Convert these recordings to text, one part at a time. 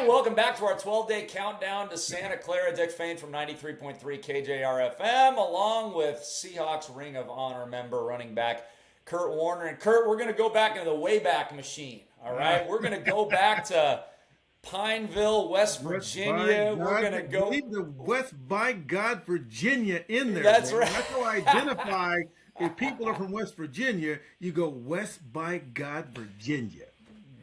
right, welcome back to our 12-day countdown to Santa Clara. Dick Fain from 93.3 KJR-FM, along with Seahawks Ring of Honor member running back Curt Warner. And Curt, we're going to go back into the Wayback Machine, all right? We're going to go back to Pineville, West Virginia. We're going to go... Leave the West by God, Virginia in there. That's right. That's how I identify if people are from West Virginia. You go West by God, Virginia.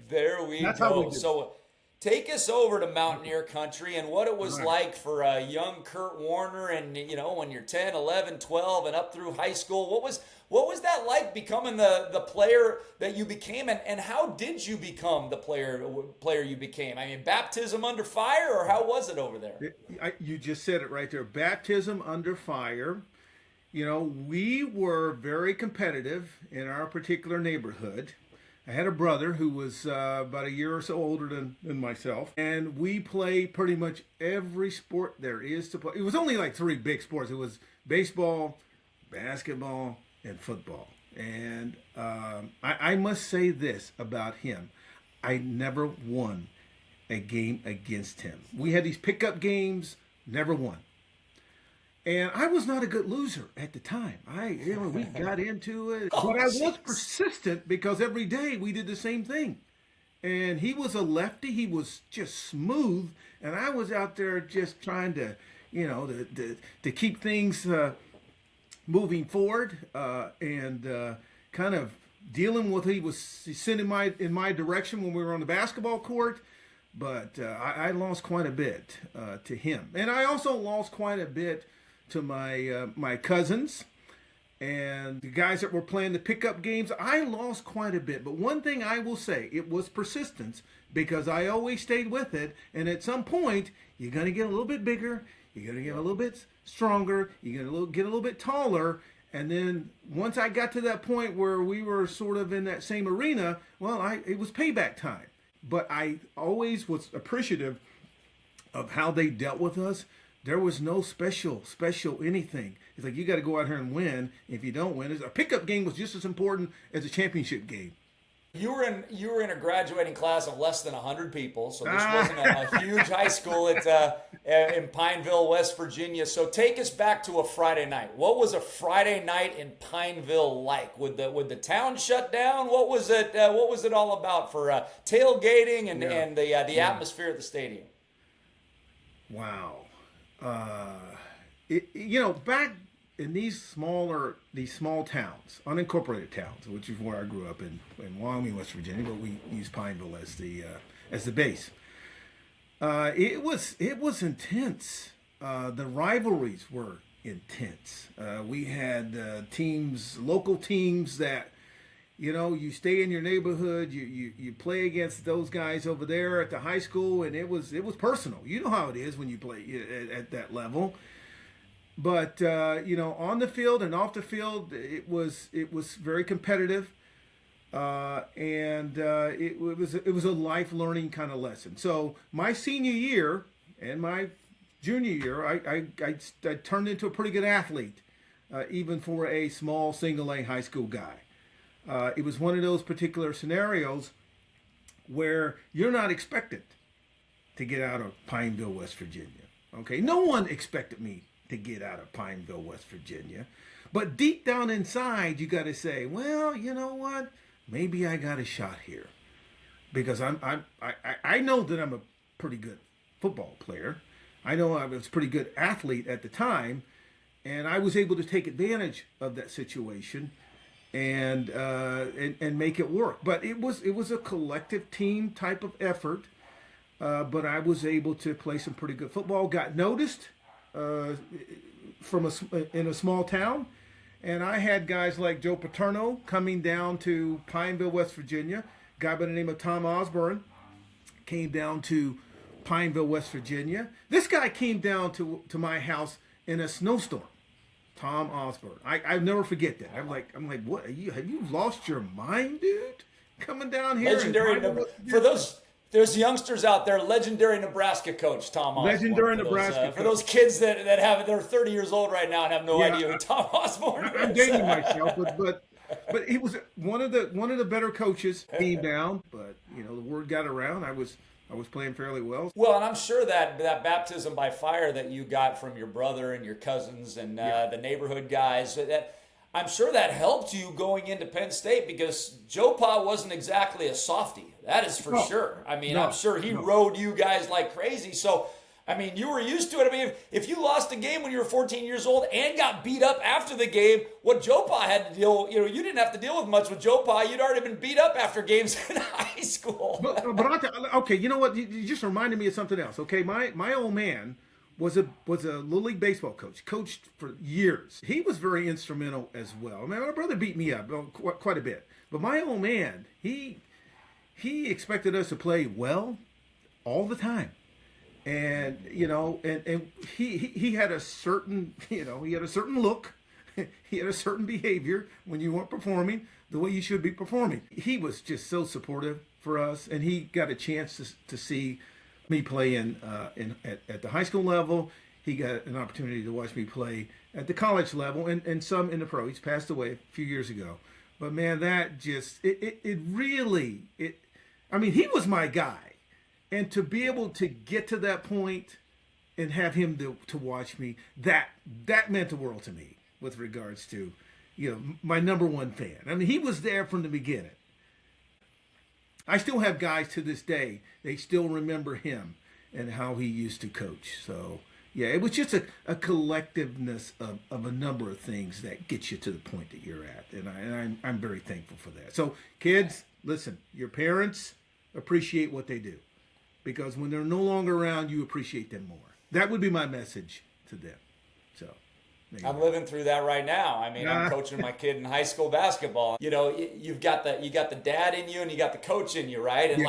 There we go. So take us over to Mountaineer Country and what it was like for a young Curt Warner and, you know, when you're 10, 11, 12 and up through high school. What was that like becoming the player that you became, and how did you become the player you became? I mean, baptism under fire, or how was it over there? You just said it right there. Baptism under fire. You know, we were very competitive in our particular neighborhood. I had a brother who was about a year or so older than myself, and we played pretty much every sport there is to play. It was only like 3 big sports. It was baseball, basketball, and football. And I must say this about him. I never won a game against him. We had these pickup games, never won. And I was not a good loser at the time. We got into it. But I was persistent because every day we did the same thing. And he was a lefty. He was just smooth. And I was out there just trying to, you know, to keep things moving forward and kind of dealing with what he was sending in my direction when we were on the basketball court. But I lost quite a bit to him. And I also lost quite a bit to my cousins and the guys that were playing the pickup games. I lost quite a bit, but one thing I will say, it was persistence, because I always stayed with it. And at some point, you're going to get a little bit bigger, you're going to get a little bit stronger, you're going to get a little bit taller. And then once I got to that point where we were sort of in that same arena, well, it was payback time. But I always was appreciative of how they dealt with us. There was no special anything. It's like, you got to go out here and win. If you don't win, a pickup game was just as important as a championship game. You were in a graduating class of less than 100 people, so this wasn't a huge high school in Pineville, West Virginia. So take us back to a Friday night. What was a Friday night in Pineville like? Would the town shut down? What was it all about for tailgating and the atmosphere at the stadium? Wow. Back in these small towns, unincorporated towns, which is where I grew up in Wyoming, West Virginia, but we use Pineville as the base. It was intense. The rivalries were intense. We had local teams that, you know, you stay in your neighborhood, you play against those guys over there at the high school, and it was personal. You know how it is when you play at that level. But on the field and off the field, it was very competitive, and it was a life learning kind of lesson. So my senior year and my junior year, I turned into a pretty good athlete, even for a small single A high school guy. It was one of those particular scenarios where you're not expected to get out of Pineville, West Virginia. Okay, no one expected me to get out of Pineville, West Virginia. But deep down inside, you got to say, well, you know what? Maybe I got a shot here, because I know that I'm a pretty good football player. I know I was a pretty good athlete at the time, and I was able to take advantage of that situation and make it work. But it was a collective team type of effort. But I was able to play some pretty good football. Got noticed in a small town, and I had guys like Joe Paterno coming down to Pineville, West Virginia. A guy by the name of Tom Osborne came down to Pineville, West Virginia. This guy came down to my house in a snowstorm. Tom Osborne. I never forget that. I'm like, what? Have you lost your mind, dude? Coming down here. Legendary for those youngsters out there, legendary Nebraska coach Tom Osborne. Legendary Nebraska coach. For those kids that they're 30 years old right now and have no idea who Tom Osborne is. I'm dating myself, but he was one of the better coaches. Came down, but the word got around. I I was playing fairly well. Well, and I'm sure that baptism by fire that you got from your brother and your cousins and the neighborhood guys, I'm sure that helped you going into Penn State, because JoePA wasn't exactly a softie. That is for sure. I mean, I'm sure he rode you guys like crazy. So, I mean, you were used to it. I mean, if you lost a game when you were 14 years old and got beat up after the game, what JoePA had to deal, you didn't have to deal with much with JoePA. You'd already been beat up after games in high school. But okay, you know what? You just reminded me of something else. Okay, my old man was a Little League baseball coach, coached for years. He was very instrumental as well. I mean, my brother beat me up quite a bit, but my old man, he expected us to play well all the time. And and he had a certain look, he had a certain behavior when you weren't performing the way you should be performing. He was just so supportive for us, and he got a chance to see me play at the high school level. He got an opportunity to watch me play at the college level, and some in the pro. He's passed away a few years ago, but man, that just it really. I mean, he was my guy. And to be able to get to that point and have him to watch me, that meant the world to me with regards to, my number one fan. I mean, he was there from the beginning. I still have guys to this day, they still remember him and how he used to coach. So, yeah, it was just a collectiveness of a number of things that gets you to the point that you're at. And I'm very thankful for that. So, kids, listen, your parents appreciate what they do. Because when they're no longer around, you appreciate them more. That would be my message to them. So, I'm living through that right now. I mean, I'm coaching my kid in high school basketball. You got the dad in you, and you got the coach in you, right? And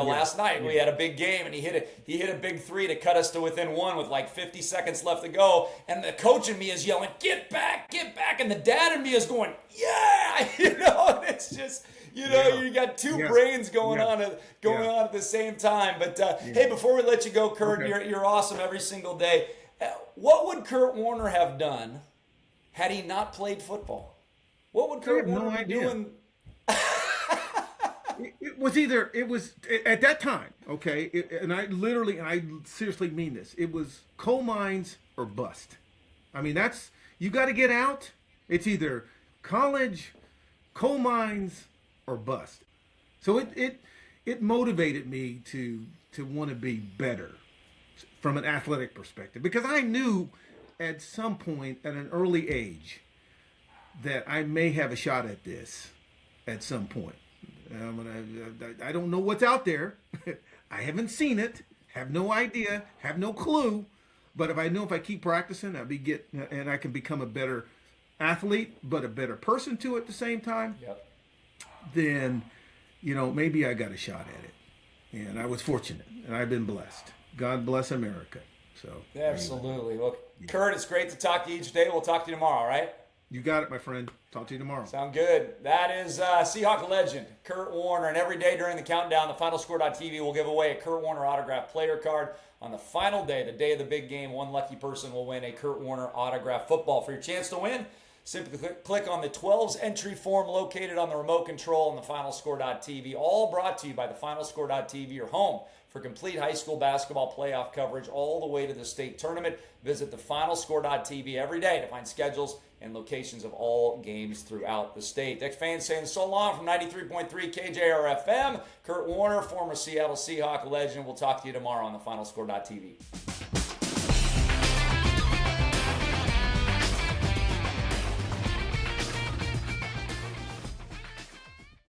last night we had a big game, and he hit a big three to cut us to within one with like 50 seconds left to go. And the coach in me is yelling, "Get back, get back!" And the dad in me is going, "Yeah!" And it's just. You got two brains going on at the same time. But hey, before we let you go, Curt, you're awesome every single day. What would Curt Warner have done had he not played football? What would Curt Warner be doing? It was at that time, okay, and I seriously mean this. It was coal mines or bust. I mean, you got to get out. It's either college, coal mines, or bust. So it motivated me to want to be better from an athletic perspective, because I knew at some point at an early age that I may have a shot at this at some point. I don't know what's out there. I haven't seen it, have no idea, have no clue, but if I keep practicing, and I can become a better athlete, but a better person too at the same time. Yep. Then, maybe I got a shot at it. And I was fortunate, and I've been blessed. God bless America. So absolutely. Well, Curt, it's great to talk to you each day. We'll talk to you tomorrow, all right? You got it, my friend. Talk to you tomorrow. Sound good. That is Seahawk legend, Curt Warner. And every day during the countdown, the FinalScore.tv will give away a Curt Warner autographed player card. On the final day, the day of the big game, one lucky person will win a Curt Warner autographed football. For your chance to win, simply click on the 12's entry form located on the remote control on the FinalScore.tv. All brought to you by the FinalScore.tv, your home for complete high school basketball playoff coverage all the way to the state tournament. Visit the FinalScore.tv every day to find schedules and locations of all games throughout the state. Tech fans saying so long from 93.3 KJR FM. Curt Warner, former Seattle Seahawk legend. We'll talk to you tomorrow on the FinalScore.tv.